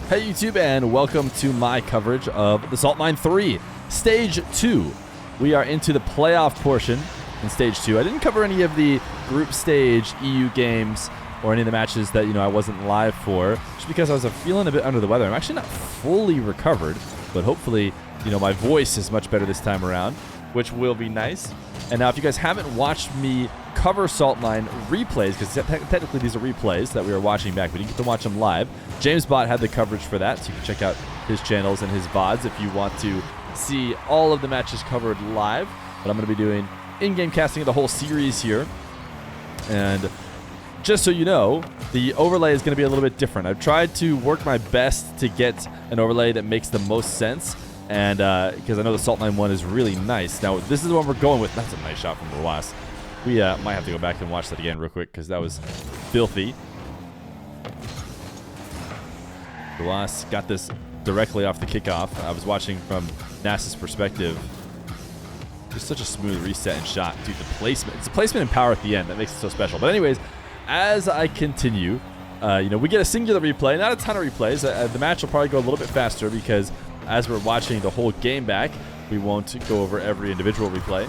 Hey YouTube, and welcome to my coverage of the Rw9 3 Stage 2. We are into the playoff portion in Stage 2. I didn't cover any of the group stage EU games or any of the matches that I wasn't live for, just because I was feeling a bit under the weather. I'm actually not fully recovered, but hopefully my voice is much better this time around, which will be nice. And now if you guys haven't watched me cover Rw9 replays, because technically these are replays that we were watching back, but you get to watch them live. James Bot had the coverage for that, so you can check out his channels and his VODs if you want to see all of the matches covered live. But I'm going to be doing in-game casting of the whole series here. And just so you know, the overlay is going to be a little bit different. I've tried to work my best to get an overlay that makes the most sense, and because I know the Rw9 one is really nice. Now, this is the one we're going with. That's a nice shot from Rw9. We might have to go back and watch that again real quick, because that was filthy. Rw9 got this directly off the kickoff. I was watching from Nass's perspective. Just such a smooth reset and shot. Dude, the placement. It's the placement and power at the end that makes it so special. But anyways, as I continue, we get a singular replay. Not a ton of replays. The match will probably go a little bit faster because as we're watching the whole game back, we won't go over every individual replay.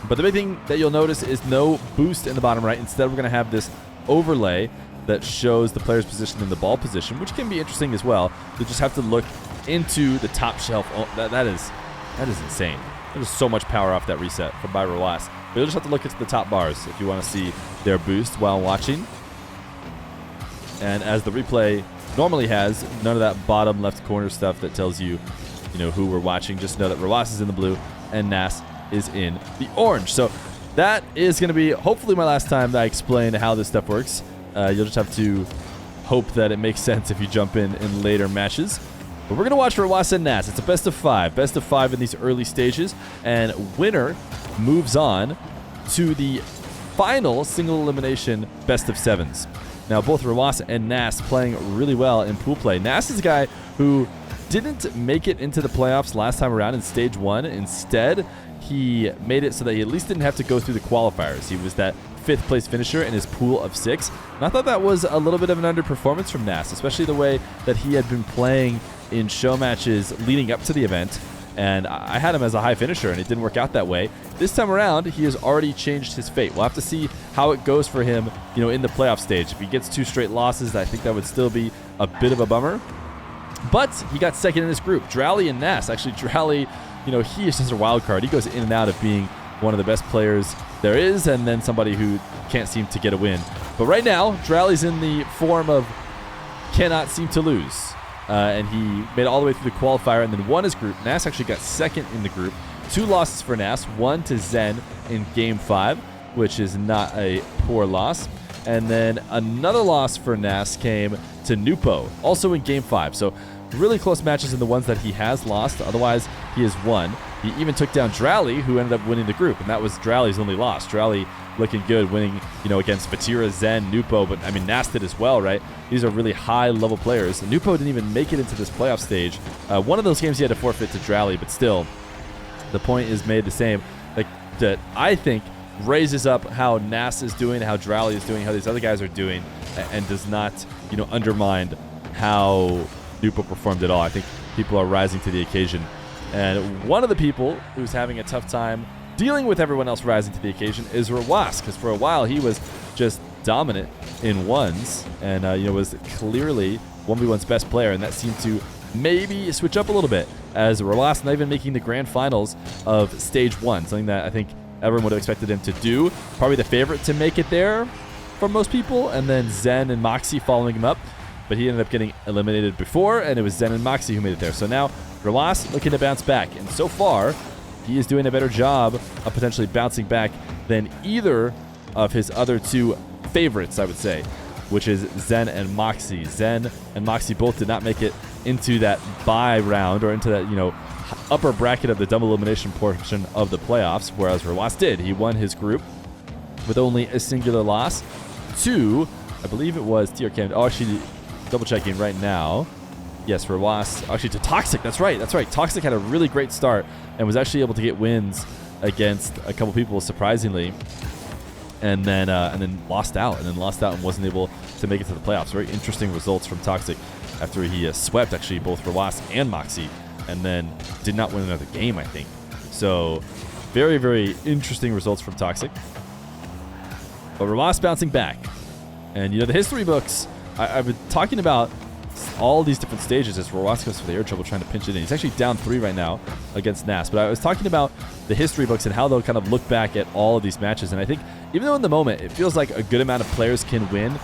But the big thing that you'll notice is no boost in the bottom right. Instead, we're going to have this overlay that shows the player's position in the ball position, which can be interesting as well. You just have to look into the top shelf. Oh, that is insane. There's so much power off that reset from by Rw9. But you'll just have to look into the top bars if you want to see their boost while watching. And as the replay normally has, none of that bottom left corner stuff that tells you, who we're watching. Just know that Rw9 is in the blue and Nass is in the orange. So that is going to be hopefully my last time that I explain how this stuff works. You'll just have to hope that it makes sense if you jump in later matches. But we're going to watch Rw9 and Nass. It's a best of 5. Best of 5 in these early stages. And winner moves on to the final single elimination best of 7s. Now, both Rw9 and Nass playing really well in pool play. Nass is a guy who didn't make it into the playoffs last time around in Stage 1. Instead, he made it so that he at least didn't have to go through the qualifiers. He was that 5th place finisher in his pool of 6. And I thought that was a little bit of an underperformance from Nass, especially the way that he had been playing in show matches leading up to the event. And I had him as a high finisher, and it didn't work out that way. This time around, he has already changed his fate. We'll have to see how it goes for him, in the playoff stage. If he gets 2 straight losses, I think that would still be a bit of a bummer. But he got second in this group. Rw9 and Nass. Actually, Rw9, he is just a wild card. He goes in and out of being one of the best players there is, and then somebody who can't seem to get a win. But right now, Rw9's in the form of cannot seem to lose. And he made it all the way through the qualifier and then won his group. Nass actually got second in the group. 2 losses for Nass, 1 to Zen in Game 5, which is not a poor loss. And then another loss for Nass came to Nupo, also in Game 5. So really close matches in the ones that he has lost. Otherwise, he has won. He even took down Rw9, who ended up winning the group, and that was Rw9's only loss. Rw9 looking good, winning, against Fatira, Zen, Nupo, but I mean, Nass did as well, right? These are really high-level players. Nupo didn't even make it into this playoff stage. One of those games he had to forfeit to Rw9, but still, the point is made the same. That I think raises up how Nass is doing, how Rw9 is doing, how these other guys are doing, and does not, undermine how Nupo performed at all. I think people are rising to the occasion. And one of the people who's having a tough time dealing with everyone else rising to the occasion is Rw9, because for a while he was just dominant in ones and was clearly 1v1's best player, and that seemed to maybe switch up a little bit as Rw9 not even making the grand finals of Stage 1, something that I think everyone would have expected him to do. Probably the favorite to make it there for most people, and then Zen and Moxie following him up. But he ended up getting eliminated before, and it was Zen and Moxie who made it there. So now Rw9 looking to bounce back. And so far, he is doing a better job of potentially bouncing back than either of his other 2 favorites, I would say, which is Zen and Moxie. Zen and Moxie both did not make it into that bye round or into that, upper bracket of the double elimination portion of the playoffs, whereas Rw9 did. He won his group with only a singular loss to, I believe it was TRK. Oh, actually, double checking right now. Yes, Rw9, actually to Toxic. That's right. Toxic had a really great start and was actually able to get wins against a couple people, surprisingly. and then lost out and wasn't able to make it to the playoffs. Very interesting results from Toxic. after he swept actually both Rwas and Moxie, and then did not win another game, I think. So very, very interesting results from Toxic. But Rwas bouncing back. And, you know, the history books, I've been talking about all these different stages as Rwas goes for the air trouble trying to pinch it in. He's actually down 3 right now against Nass. But I was talking about the history books and how they'll kind of look back at all of these matches. And I think even though in the moment it feels like a good amount of players can win,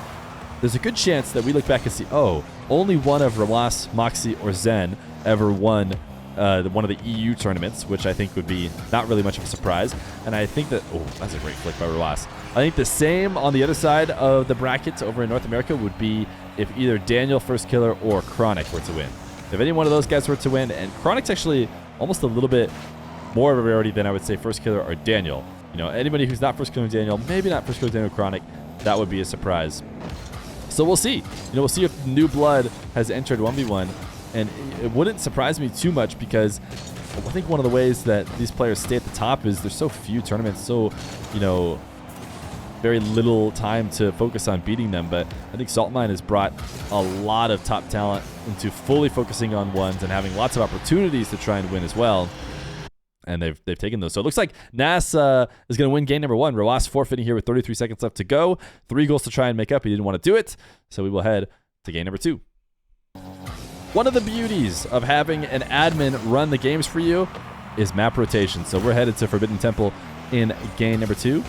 there's a good chance that we look back and see, oh, only one of Rwas, Moxie, or Zen ever won one of the EU tournaments, which I think would be not really much of a surprise. And I think that, oh, that's a great flick by Rwas. I think the same on the other side of the bracket over in North America would be if either Daniel, First Killer, or Chronic were to win. If any one of those guys were to win, and Chronic's actually almost a little bit more of a rarity than I would say First Killer or Daniel. You know, anybody who's not First Killer Daniel, maybe not First Killer Daniel Chronic, that would be a surprise. So we'll see. You know, we'll see if new blood has entered 1v1. And it wouldn't surprise me too much because I think one of the ways that these players stay at the top is there's so few tournaments, so, you know, very little time to focus on beating them. But I think Salt9 has brought a lot of top talent into fully focusing on ones and having lots of opportunities to try and win as well. And they've taken those. So it looks like Nass is going to win game number 1. Rwas forfeiting here with 33 seconds left to go. 3 goals to try and make up. He didn't want to do it. So we will head to game number 2. One of the beauties of having an admin run the games for you is map rotation. So we're headed to Forbidden Temple in game number 2.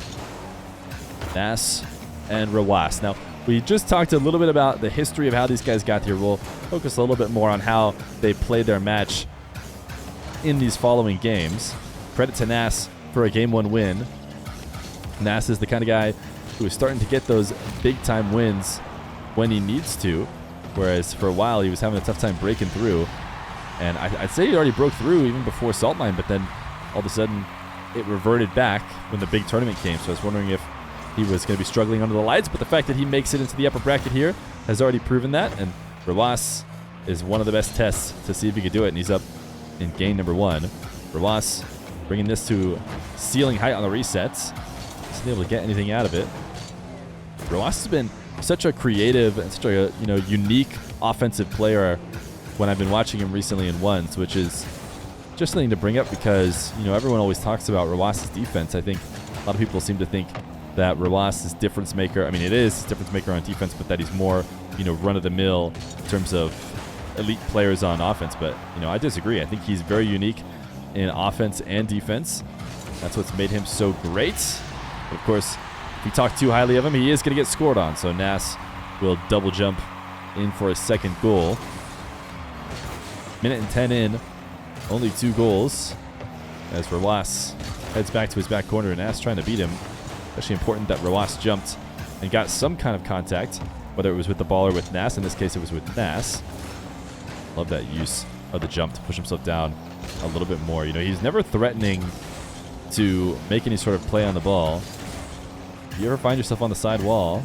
Nass and Rwas. Now, we just talked a little bit about the history of how these guys got here. We'll focus a little bit more on how they played their match in these following games. Credit to Nass for a game 1 win. Nass is the kind of guy who is starting to get those big-time wins when he needs to. Whereas for a while, he was having a tough time breaking through. And I'd say he already broke through even before Salt9, but then all of a sudden, it reverted back when the big tournament came. So I was wondering if he was going to be struggling under the lights. But the fact that he makes it into the upper bracket here has already proven that. And Rwas is one of the best tests to see if he could do it. And he's up in game number 1. Rwas bringing this to ceiling height on the resets. Isn't able to get anything out of it. Rwas has been such a creative and such a unique offensive player when I've been watching him recently in ones, which is just something to bring up because everyone always talks about Rwas' defense. I think a lot of people seem to think that Rwas is difference maker. I mean, it is difference maker on defense, but that he's more run of the mill in terms of elite players on offense. But I disagree. I think he's very unique in offense and defense. That's what's made him so great. But of course, if we talk too highly of him, he is going to get scored on. So Nass will double jump in for a second goal. Minute and 10 in, only 2 goals. As Rwas heads back to his back corner, and Nass trying to beat him. Especially important that Rwas jumped and got some kind of contact, whether it was with the ball or with Nass. In this case, it was with Nass. Love that use of the jump to push himself down a little bit more. He's never threatening to make any sort of play on the ball. If you ever find yourself on the side wall,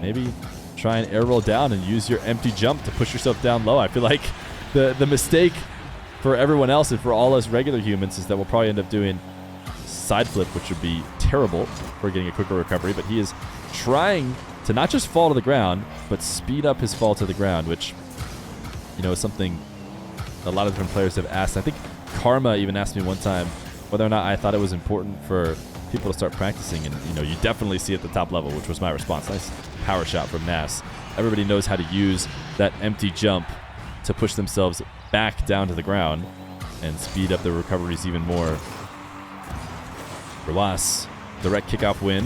maybe try and air roll down and use your empty jump to push yourself down low. I feel like the mistake for everyone else and for all us regular humans is that we'll probably end up doing side flip, which would be terrible for getting a quicker recovery. But he is trying to not just fall to the ground, but speed up his fall to the ground, which is something a lot of different players have asked. I think Karma even asked me one time whether or not I thought it was important for people to start practicing, and you definitely see at the top level, which was my response. Nice power shot from Nass. Everybody knows how to use that empty jump to push themselves back down to the ground and speed up their recoveries even more. Rwas, direct kickoff win.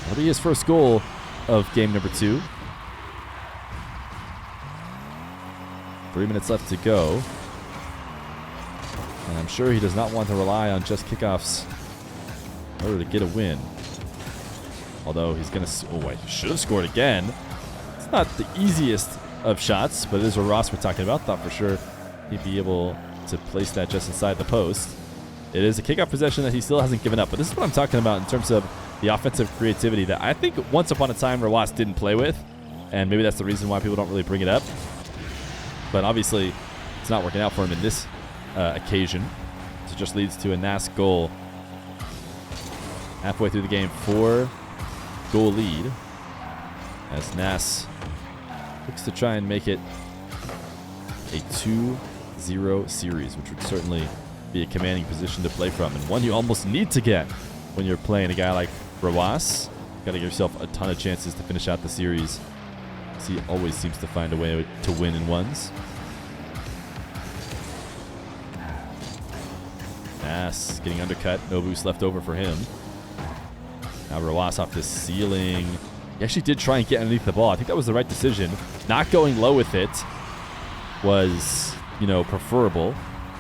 That'll be his first goal of game number 2. 3 minutes left to go. And I'm sure he does not want to rely on just kickoffs in order to get a win. Although he's going to... Oh, he should have scored again. It's not the easiest of shots, but it is Rwas we're talking about. Thought for sure he'd be able to place that just inside the post. It is a kickoff possession that he still hasn't given up. But this is what I'm talking about in terms of the offensive creativity that I think once upon a time Rwas didn't play with. And maybe that's the reason why people don't really bring it up. But obviously, it's not working out for him in this occasion. So it just leads to a Nass goal. Halfway through the game, 4-goal lead. As Nass Looks to try and make it a 2-0 series, which would certainly be a commanding position to play from, and one you almost need to get when you're playing a guy like Rw9. Got to give yourself a ton of chances to finish out the series. He always seems to find a way to win in ones. Nass getting undercut. No boost left over for him. Now Rw9 off the ceiling. He actually did try and get underneath the ball. I think that was the right decision. Not going low with it was, preferable.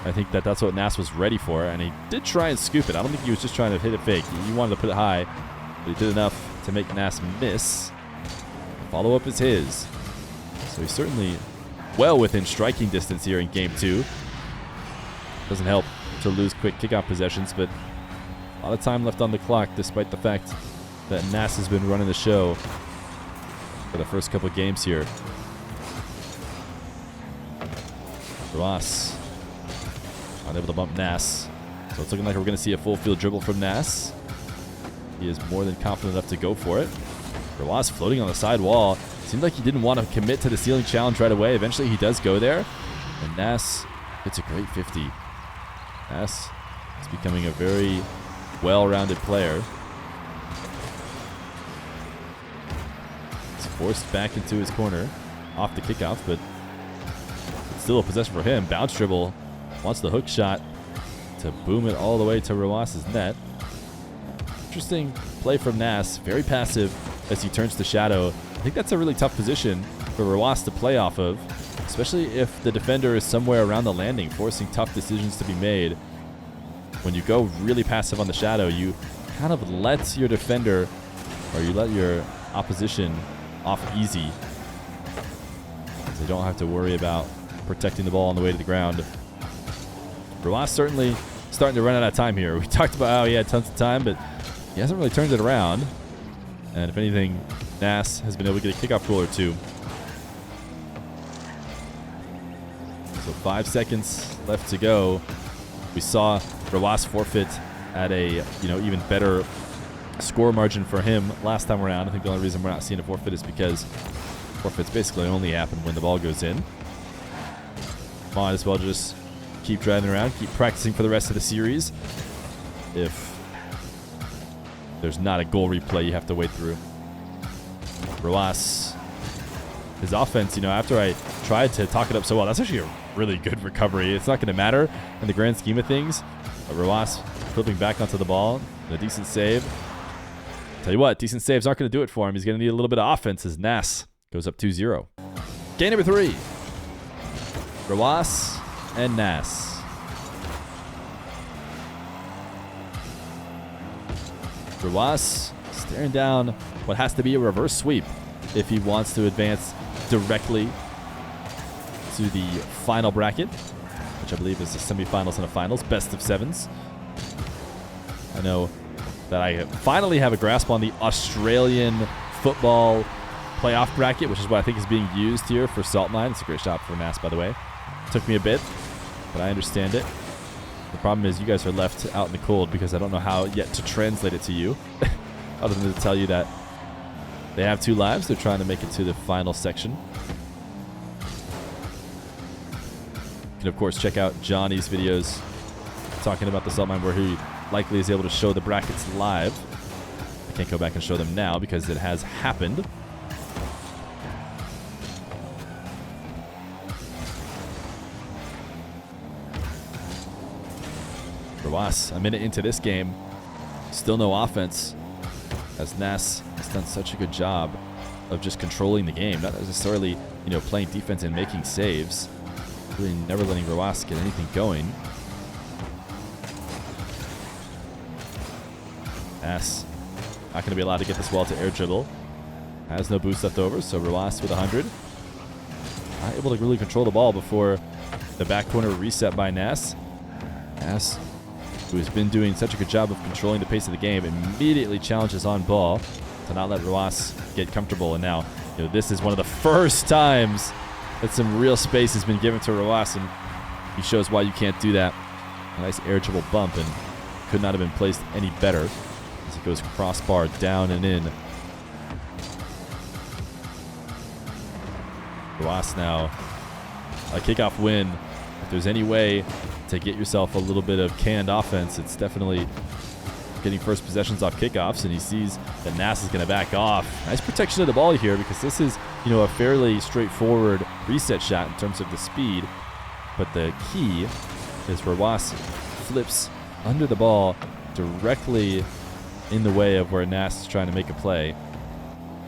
I think that's what Nass was ready for, and he did try and scoop it. I don't think he was just trying to hit it fake. He wanted to put it high, but he did enough to make Nass miss. Follow-up is his. So he's certainly well within striking distance here in Game 2. Doesn't help to lose quick kickoff possessions, but a lot of time left on the clock, despite the fact that Nass has been running the show for the first couple of games here. Rw9 unable to bump Nass. So it's looking like we're going to see a full field dribble from Nass. He is more than confident enough to go for it. Rw9 floating on the side wall. Seemed like he didn't want to commit to the ceiling challenge right away. Eventually he does go there. And Nass hits a great 50. Nass is becoming a very well-rounded player. He's forced back into his corner off the kickoff, but it's still a possession for him. Bounce dribble. Wants the hook shot to boom it all the way to Rw9's net. Interesting play from Nass. Very passive as he turns to shadow. I think that's a really tough position for Rw9 to play off of, especially if the defender is somewhere around the landing, forcing tough decisions to be made. When you go really passive on the shadow, you kind of let your defender, or you let your opposition off easy, because they don't have to worry about protecting the ball on the way to the ground. Rw9 certainly starting to run out of time here. We talked about how he had tons of time, but he hasn't really turned it around. And if anything, Nass has been able to get a kickoff goal or two. So 5 seconds left to go. We saw Rw9 forfeit at a even better score margin for him last time around. I think the only reason we're not seeing a forfeit is because forfeits basically only happen when the ball goes in. Might as well just keep driving around, keep practicing for the rest of the series. If there's not a goal replay you have to wait through. Rw9, his offense, after I tried to talk it up so well, that's actually a really good recovery. It's not going to matter in the grand scheme of things. But Rw9 flipping back onto the ball and a decent save. Tell you what, decent saves aren't going to do it for him. He's going to need a little bit of offense as Nass goes up 2-0. Game number 3. Rw9 and Nass. Rw9 staring down what has to be a reverse sweep if he wants to advance directly to the final bracket, which I believe is the semifinals and a finals, best of 7s. I know that I finally have a grasp on the Australian football playoff bracket, which is what I think is being used here for Rw9. It's a great shot for Nass, by the way. Took me a bit, but I understand it. The problem is you guys are left out in the cold because I don't know how yet to translate it to you, other than to tell you that they have 2 lives. They're trying to make it to the final section. You can, of course, check out Johnny's videos talking about the Rw9 where he likely is able to show the brackets live. I can't go back and show them now because it has happened. Rw9, a minute into this game, still no offense, as Nass has done such a good job of just controlling the game, not necessarily, playing defense and making saves, really never letting Rw9 get anything going. Nass not going to be allowed to get this wall to air dribble. Has no boost left over, so Rw9 with 100. Not able to really control the ball before the back corner reset by Nass. Nass, who has been doing such a good job of controlling the pace of the game, immediately challenges on ball to not let Rw9 get comfortable. And now, this is one of the first times that some real space has been given to Rw9, and he shows why you can't do that. A nice air dribble bump, and could not have been placed any better as it goes crossbar down and in. Ross now a kickoff win. If there's any way to get yourself a little bit of canned offense, it's definitely getting first possessions off kickoffs, and he sees that Nass is going to back off. Nice protection of the ball here, because this is, a fairly straightforward reset shot in terms of the speed. But the key is Ross flips under the ball directly in the way of where Nass is trying to make a play,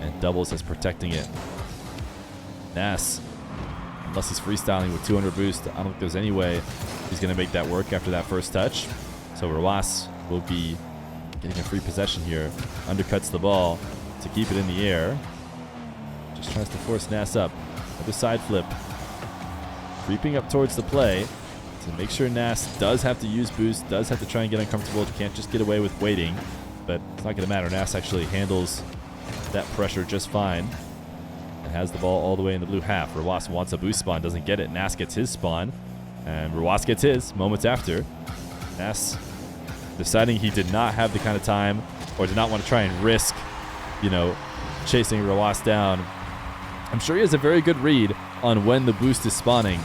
and doubles as protecting it. Nass, unless he's freestyling with 200 boost, I don't think there's any way he's going to make that work after that first touch. So Ross will be getting a free possession here. Undercuts the ball to keep it in the air. Just tries to force Nass up. Other side flip. Creeping up towards the play to make sure Nass does have to use boost, does have to try and get uncomfortable. Can't just get away with waiting. But it's not going to matter. Nass actually handles that pressure just fine. And has the ball all the way in the blue half. Ross wants a boost spawn, doesn't get it. Nass gets his spawn. And Ross gets his moments after. Nass deciding he did not have the kind of time, or did not want to try and risk, chasing Ross down. I'm sure he has a very good read on when the boost is spawning,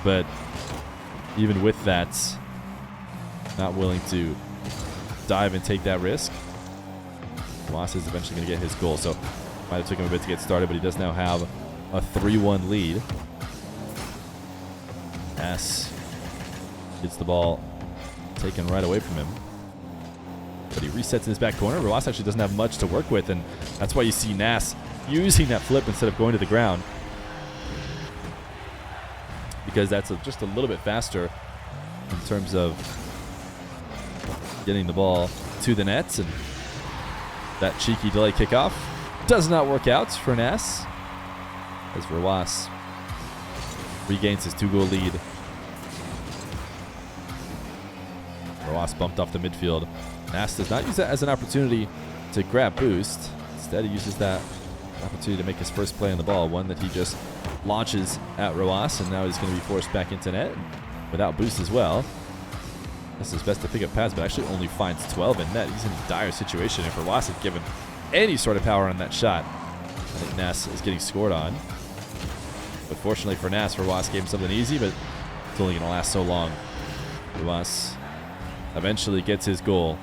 but even with that, not willing to dive and take that risk. Nass is eventually going to get his goal, so might have took him a bit to get started, but he does now have a 3-1 lead. Nass gets the ball taken right away from him, but he resets in his back corner. Ross actually doesn't have much to work with, and that's why you see Nass using that flip instead of going to the ground, because that's just a little bit faster in terms of getting the ball to the nets. And that cheeky delay kickoff does not work out for Nass, as Ross regains his 2-goal lead. Ross bumped off the midfield. Nass does not use that as an opportunity to grab boost. Instead, he uses that opportunity to make his first play on the ball, one that he just launches at Ross, and now he's going to be forced back into net without boost as well. This is best to pick up pads, but actually only finds 12 in net. He's in a dire situation. If Ross had given any sort of power on that shot, I think Nass is getting scored on. But fortunately for Nass, Ross gave him something easy, but it's only going to last so long. Ross eventually gets his goal.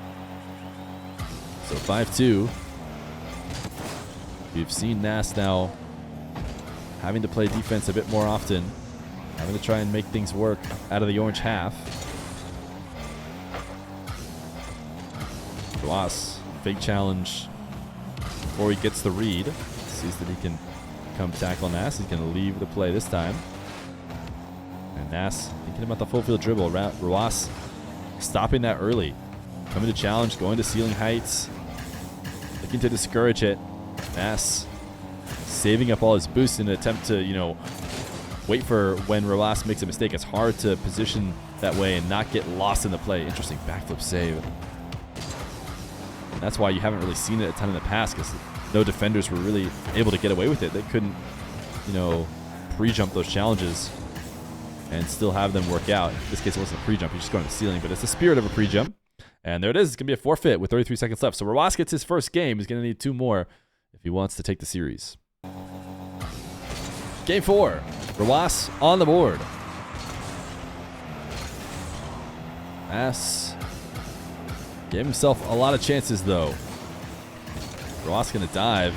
So 5-2. We've seen Nass now having to play defense a bit more often, having to try and make things work out of the orange half. Ross, fake challenge before he gets the read. Sees that he can come tackle Nass. He's going to leave the play this time. And Nass thinking about the full field dribble. Ross stopping that early. Coming to challenge, going to ceiling heights. Looking to discourage it. Nass saving up all his boosts in an attempt to, wait for when Ross makes a mistake. It's hard to position that way and not get lost in the play. Interesting backflip save. And that's why you haven't really seen it a ton in the past, because no defenders were really able to get away with it. They couldn't, pre-jump those challenges and still have them work out. In this case, it wasn't a pre-jump. He's just going to the ceiling, but it's the spirit of a pre-jump. And there it is. It's going to be a forfeit with 33 seconds left. So Ross gets his first game. He's going to need 2 more if he wants to take the series. Game 4. Ross on the board. Nass gave himself a lot of chances, though. Ross going to dive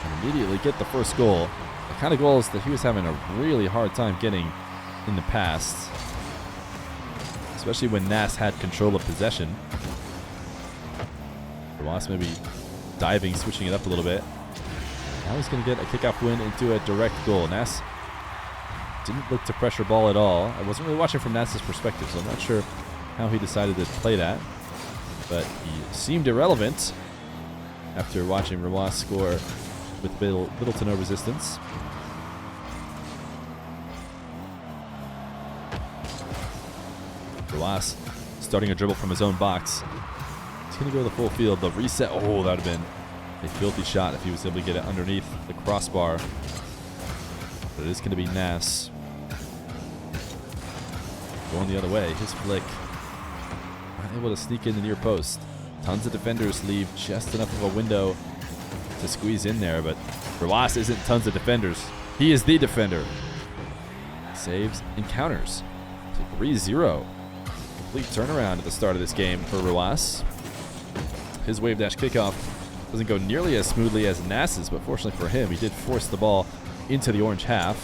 and immediately get the first goal. The kind of goals that he was having a really hard time getting in the past, especially when Nass had control of possession. Ross maybe diving, switching it up a little bit. Now he's going to get a kickoff win into a direct goal. Nass didn't look to pressure ball at all. I wasn't really watching from Nass's perspective, so I'm not sure how he decided to play that. But he seemed irrelevant after watching Ross score with little to no resistance. Ross starting a dribble from his own box. He's going to go to the full field. The reset. Oh, that would have been a filthy shot if he was able to get it underneath the crossbar. But it is going to be Nass going the other way. His flick. Not able to sneak in the near post. Tons of defenders leave just enough of a window to squeeze in there, but Ross isn't tons of defenders. He is the defender. Saves and counters. 3-0. Complete turnaround at the start of this game for Ruas. His wave dash kickoff doesn't go nearly as smoothly as Nass's, but fortunately for him, he did force the ball into the orange half.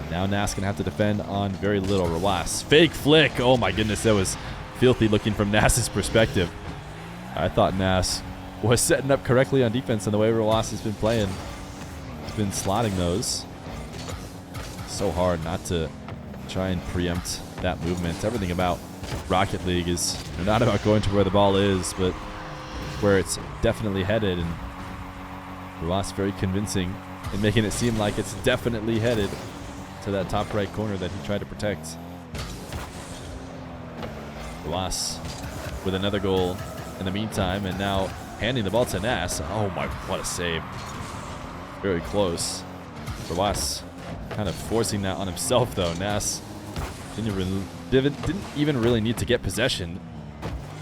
Now Nass going to have to defend on very little. Ruas. Fake flick. Oh my goodness, that was filthy looking from Nass's perspective. I thought Nass was setting up correctly on defense, and the way Ruas has been playing, he's been slotting those. So hard not to try and preempt that movement. Everything about Rocket League is not about going to where the ball is, but where it's definitely headed. And Ruas very convincing in making it seem like it's definitely headed to that top right corner that he tried to protect. Ruas with another goal in the meantime, and now handing the ball to Nass. Oh my, what a save. Very close. Ruas kind of forcing that on himself though. Nass didn't even really need to get possession,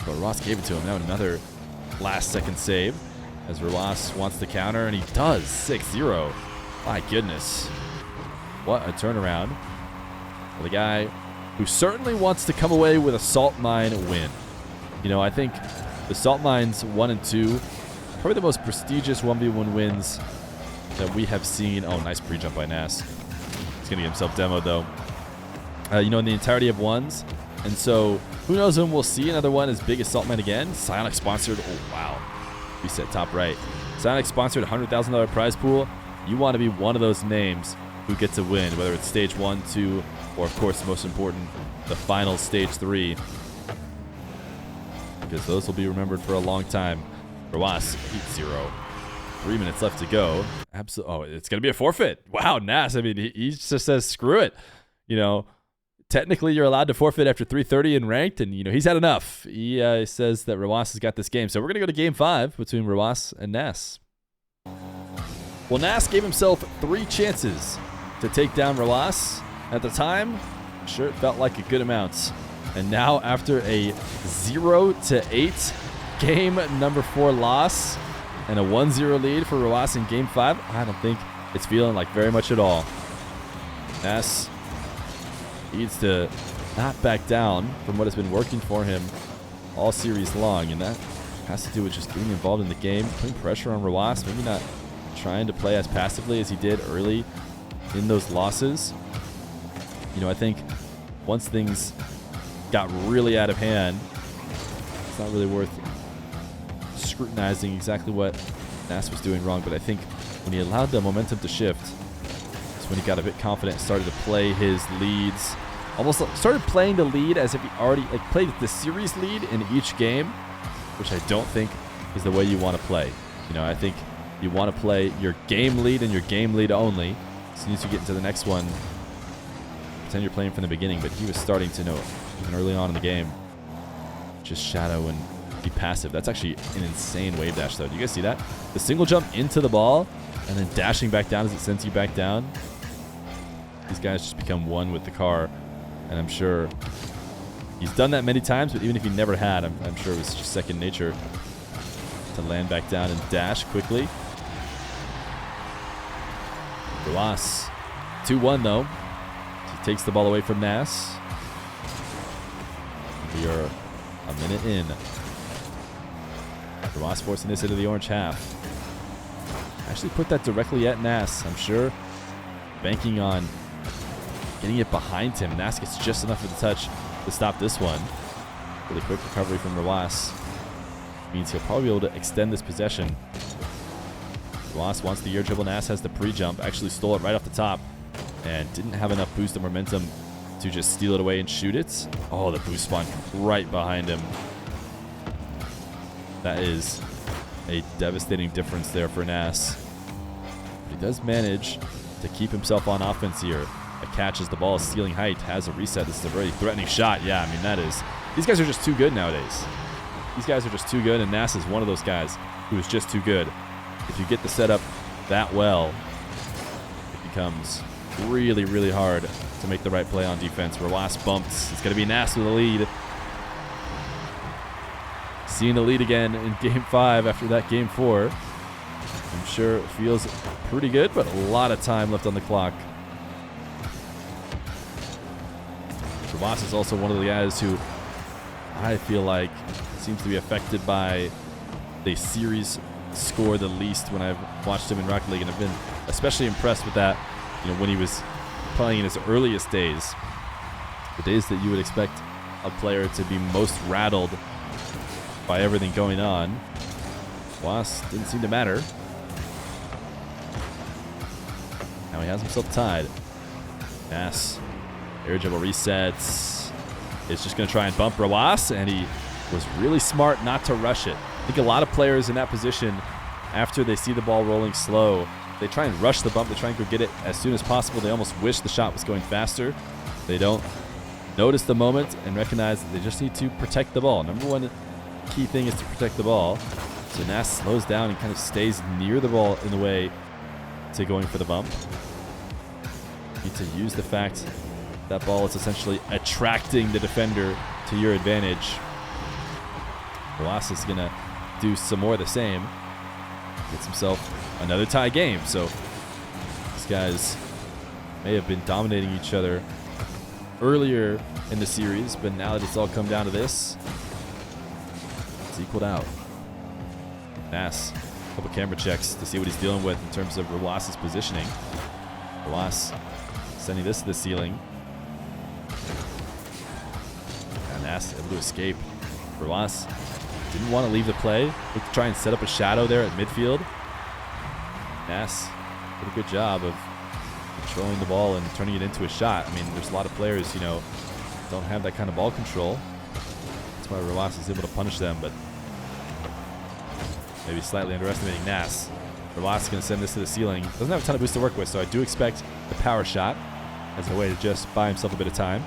but Ruas gave it to him. Now another last second save as Ruas wants to counter, and he does. 6-0. My goodness. What a turnaround for the guy who certainly wants to come away with a salt mine win. You know, I think the salt mines 1 and 2, probably the most prestigious 1v1 wins that we have seen. Oh, nice pre-jump by Nass. He's going to get himself demoed, though. You know, in the entirety of ones. And so, who knows when we'll see another one as big as Salt Mine again. Psionic sponsored. Oh, wow. Reset top right. Psionic sponsored $100,000 prize pool. You want to be one of those names who gets a win, whether it's stage 1, 2, or, of course, the most important, the final stage 3. Because those will be remembered for a long time. Ruas, Heat 0. 3 minutes left to go. Oh, it's going to be a forfeit. Wow, Nass. I mean, he just says, screw it. You know, technically you're allowed to forfeit after 3:30 in ranked, and, you know, he's had enough. He says that Ruas has got this game. So we're going to go to game 5 between Ruas and Nass. Well, Nass gave himself 3 chances to take down Ruas. At the time, sure, it felt like a good amount. And now, after a 0-8 game number 4 loss and a 1-0 lead for Ruas in game 5, I don't think it's feeling like very much at all. Nass needs to not back down from what has been working for him all series long, and that has to do with just getting involved in the game, putting pressure on Ruas, maybe not trying to play as passively as he did early in those losses. You know, I think once things got really out of hand, it's not really worth scrutinizing exactly what Nass was doing wrong, but I think when he allowed the momentum to shift, it's when he got a bit confident and started to play his leads. Almost started playing the lead as if he already played the series lead in each game, which I don't think is the way you want to play. You know, I think you want to play your game lead and your game lead only. As soon as you get into the next one, pretend you're playing from the beginning, but he was starting to know even early on in the game, just shadow and be passive. That's actually an insane wave dash, though. Do you guys see that? The single jump into the ball and then dashing back down as it sends you back down. These guys just become one with the car, and I'm sure he's done that many times, but even if he never had, I'm sure it was just second nature to land back down and dash quickly. Ruas, 2-1 though. He takes the ball away from Nass. We are a minute in. Ruas forcing this into the orange half. Actually put that directly at Nass, I'm sure. Banking on getting it behind him. Nass gets just enough of the touch to stop this one. Really quick recovery from Ruas. Means he'll probably be able to extend this possession. Ruas wants the air dribble. Nass has the pre-jump. Actually stole it right off the top and didn't have enough boost of momentum to just steal it away and shoot it. Oh, the boost spawned right behind him. That is a devastating difference there for Nass. He does manage to keep himself on offense here. A catch as the ball is stealing height, has a reset. This is a very threatening shot. Yeah, I mean, that is... These guys are just too good nowadays. These guys are just too good, and Nass is one of those guys who is just too good. If you get the setup that well, it becomes really, really hard to make the right play on defense. Ruas bumps. It's going to be Nass with the lead. Seeing the lead again in Game 5 after that Game 4. I'm sure it feels pretty good, but a lot of time left on the clock. Nass is also one of the guys who I feel like seems to be affected by the series score the least when I've watched him in Rocket League, and I've been especially impressed with that, you know, when he was playing in his earliest days. The days that you would expect a player to be most rattled by everything going on. Nass didn't seem to matter. Now he has himself tied. Nass, air dribble resets. Is just going to try and bump Nass, and he was really smart not to rush it. I think a lot of players in that position, after they see the ball rolling slow, they try and rush the bump. They try and go get it as soon as possible. They almost wish the shot was going faster. They don't notice the moment and recognize that they just need to protect the ball. Number one key thing is to protect the ball. So Nass slows down and kind of stays near the ball in the way to going for the bump. You need to use the fact that ball is essentially attracting the defender to your advantage. Nass is going to do some more of the same. Gets himself another tie game. So these guys may have been dominating each other earlier in the series, but now that it's all come down to this, it's equaled out. Nass, a couple camera checks to see what he's dealing with in terms of Nass's positioning. Nass sending this to the ceiling. And Nass able to escape. Nass didn't want to leave the play. Looked to try and set up a shadow there at midfield. Nass did a good job of controlling the ball and turning it into a shot. I mean, there's a lot of players, you know, don't have that kind of ball control. That's why Nass is able to punish them, but maybe slightly underestimating Nass. Nass is going to send this to the ceiling. Doesn't have a ton of boost to work with, so I do expect the power shot as a way to just buy himself a bit of time.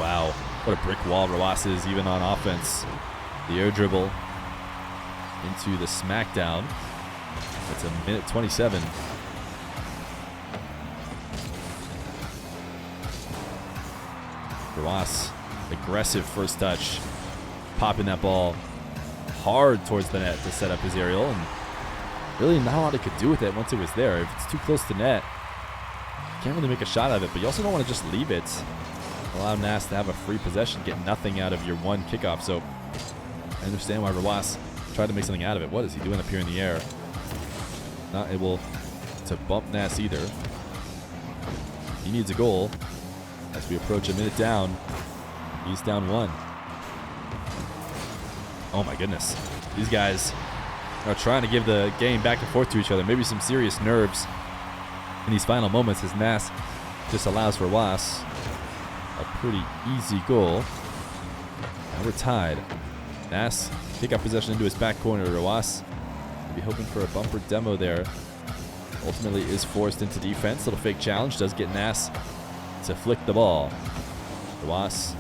Wow, what a brick wall Nass is even on offense. The air dribble into the smackdown. That's a minute 27. Nass, aggressive first touch, popping that ball hard towards the net to set up his aerial, and really not a lot he could do with it once it was there. If it's too close to net, you can't really make a shot out of it, but you also don't want to just leave it. Allow Nass to have a free possession, get nothing out of your one kickoff. So I understand why Nass tried to make something out of it. What is he doing up here in the air? Not able to bump Nass either. He needs a goal as we approach a minute down. He's down one. Oh my goodness. These guys are trying to give the game back and forth to each other. Maybe some serious nerves in these final moments as Nass just allows for Nass a pretty easy goal. Now we're tied. Nass pick up possession into his back corner. Nass will be hoping for a bumper demo there. Ultimately is forced into defense. Little fake challenge does get Nass to flick the ball. Nass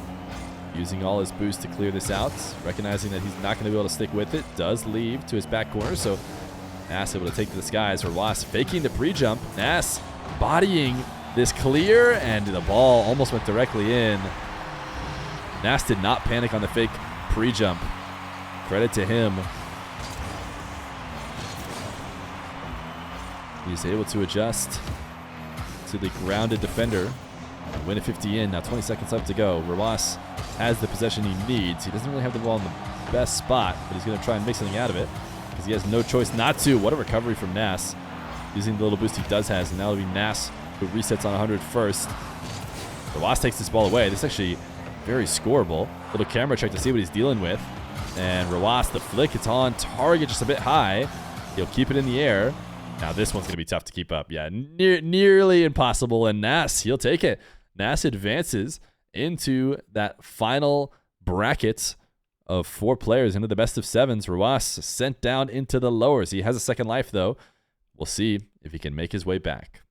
using all his boost to clear this out, recognizing that he's not going to be able to stick with it. Does leave to his back corner, so Nass able to take to the skies. Nass faking the pre-jump. Nass bodying this clear, and the ball almost went directly in. Nass did not panic on the fake pre-jump. Credit to him. He's able to adjust to the grounded defender. Win at 50 in. Now 20 seconds left to go. Nass has the possession he needs. He doesn't really have the ball in the best spot, but he's going to try and make something out of it because he has no choice not to. What a recovery from Nass, using the little boost he does has, and now it'll be Nass who resets on 100 first. Nass takes this ball away. This is actually very scoreable. Little camera check to see what he's dealing with. And Nass, the flick, it's on target just a bit high. He'll keep it in the air. Now this one's going to be tough to keep up. Yeah, nearly impossible. And Nass, he'll take it. Nass advances into that final bracket of 4 players into the best of 7s. Nass sent down into the lowers. He has a second life, though. We'll see if he can make his way back.